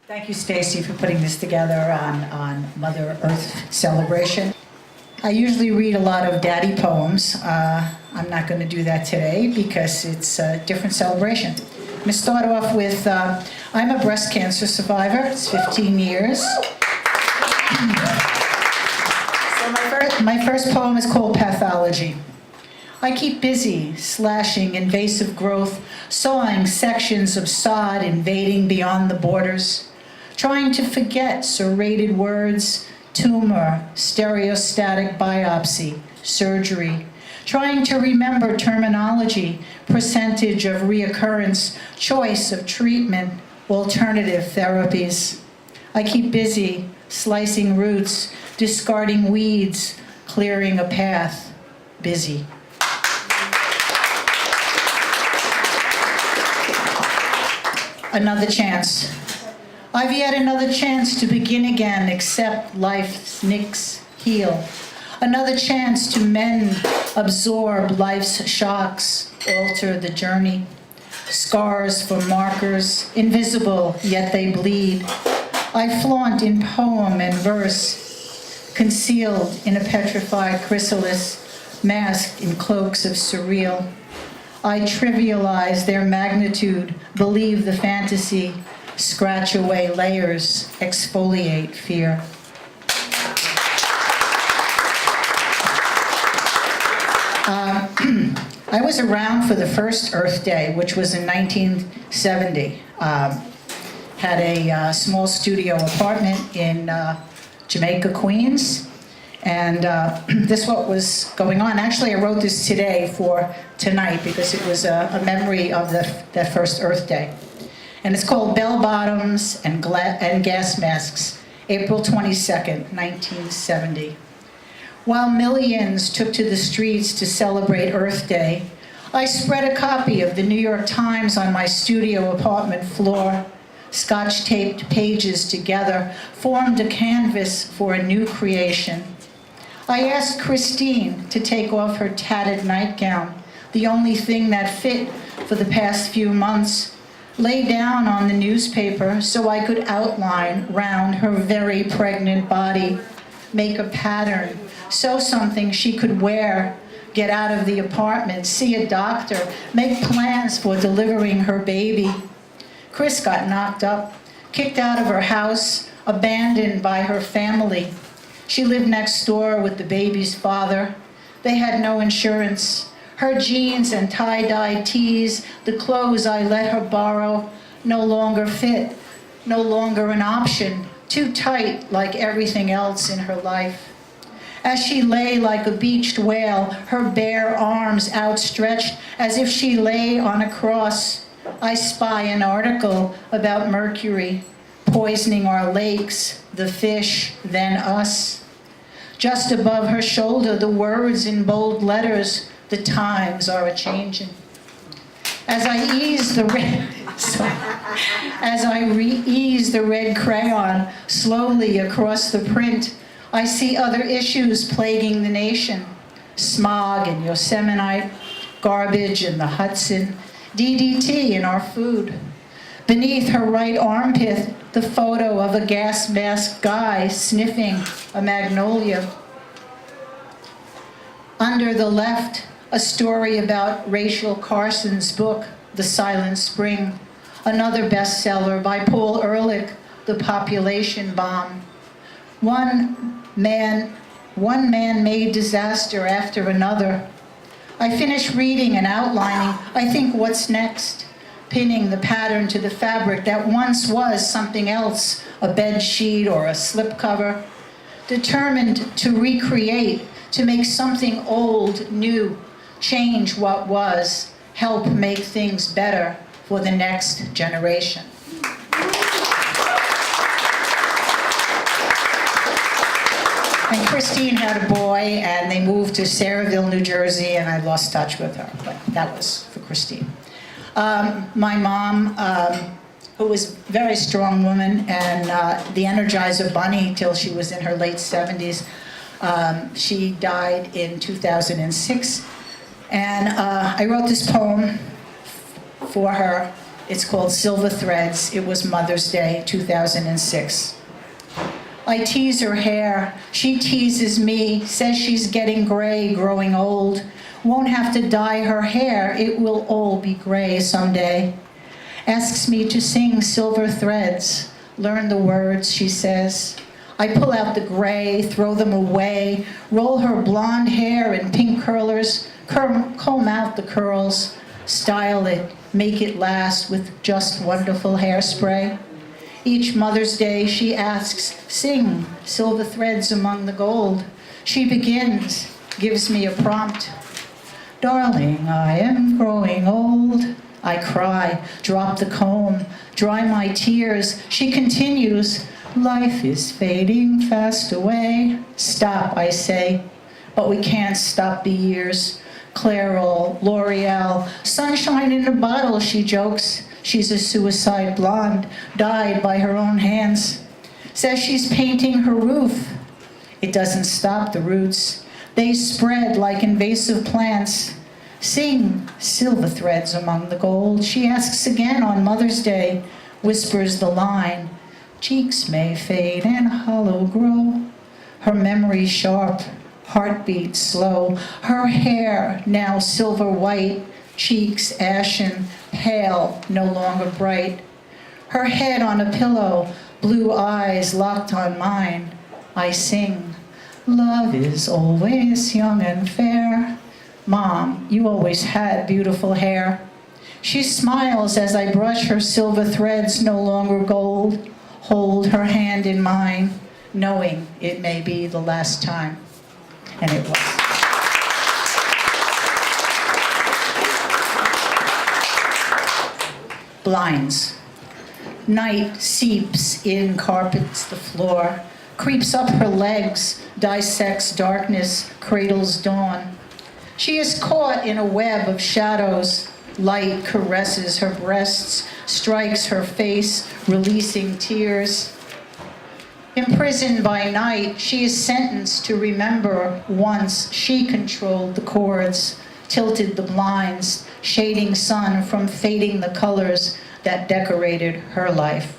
Thank you, Stacy, for putting this together on Mother Earth celebration. I usually read a lot of daddy poems. I'm not going to do that today because it's a different celebration. I'm going to start off with, I'm a breast cancer survivor. It's 15 years. So my first poem is called Pathology. I keep busy, slashing invasive growth, sawing sections of sod invading beyond the borders, trying to forget serrated words, tumor, stereostatic biopsy, surgery, trying to remember terminology, percentage of reoccurrence, choice of treatment, alternative therapies. I keep busy, slicing roots, discarding weeds, clearing a path, busy. Another chance. I've yet another chance to begin again, accept life's nicks, heal. Another chance to mend, absorb life's shocks, alter the journey. Scars for markers, invisible, yet they bleed. I flaunt in poem and verse, concealed in a petrified chrysalis, masked in cloaks of surreal. I trivialize their magnitude, believe the fantasy, scratch away layers, exfoliate fear. I was around for the first Earth Day, which was in 1970. Had a small studio apartment in Jamaica, Queens. And this is what was going on. Actually, I wrote this today for tonight because it was a memory of that first Earth Day. And it's called Bell Bottoms and Gas Masks, April 22nd, 1970. While millions took to the streets to celebrate Earth Day, I spread a copy of the New York Times on my studio apartment floor, scotch-taped pages together, formed a canvas for a new creation. I asked Christine to take off her tattered nightgown, the only thing that fit for the past few months, lay down on the newspaper so I could outline round her very pregnant body, make a pattern, sew something she could wear, get out of the apartment, see a doctor, make plans for delivering her baby. Chris got knocked up, kicked out of her house, abandoned by her family. She lived next door with the baby's father. They had no insurance. Her jeans and tie-dye tees, the clothes I let her borrow, no longer fit, no longer an option, too tight like everything else in her life. As she lay like a beached whale, her bare arms outstretched as if she lay on a cross, I spy an article about mercury poisoning our lakes, the fish, then us. Just above her shoulder, the words in bold letters, the times are a-changin'. As I ease the red crayon slowly across the print, I see other issues plaguing the nation. Smog in Yosemite, garbage in the Hudson, DDT in our food. Beneath her right armpit, the photo of a gas mask guy sniffing a magnolia. Under the left, a story about Rachel Carson's book, The Silent Spring, another bestseller by Paul Ehrlich, The Population Bomb. One man-made disaster after another. I finish reading and outlining, I think what's next? Pinning the pattern to the fabric that once was something else, a bed sheet or a slipcover. Determined to recreate, to make something old new, change what was, help make things better for the next generation. And Christine had a boy, and they moved to Saraville, New Jersey, and I lost touch with her, but that was for Christine. My mom, who was a very strong woman, and the Energizer Bunny till she was in her late 70s, she died in 2006. And I wrote this poem for her It's called Silver Threads. It was Mother's Day, 2006. I tease her hair. She teases me, says she's getting gray, growing old. Won't have to dye her hair. It will all be gray someday. Asks me to sing Silver Threads. Learn the words, she says. I pull out the gray, throw them away, roll her blonde hair in pink curlers, comb out the curls, style it, make it last with just wonderful hairspray. Each Mother's Day she asks, sing Silver Threads among the gold. She begins, gives me a prompt. Darling, I am growing old. I cry, drop the comb, dry my tears. She continues, life is fading fast away. Stop, I say, but we can't stop the years. Clairol, L'Oreal, sunshine in a bottle, she jokes. She's a suicide blonde, died by her own hands. Says she's painting her roof. It doesn't stop the roots. They spread like invasive plants. Sing Silver Threads among the gold. She asks again on Mother's Day, whispers the line. Cheeks may fade and hollow grow. Her memory sharp, heartbeat slow. Her hair now silver white, cheeks ashen, pale, no longer bright. Her head on a pillow, blue eyes locked on mine. I sing, love is always young and fair. Mom, you always had beautiful hair. She smiles as I brush her silver threads, no longer gold. Hold her hand in mine, knowing it may be the last time. And it was. Blinds. Night seeps in, carpets the floor, creeps up her legs, dissects darkness, cradles dawn. She is caught in a web of shadows. Light caresses her breasts, strikes her face, releasing tears. Imprisoned by night, she is sentenced to remember once she controlled the cords, tilted the blinds, shading sun from fading the colors that decorated her life.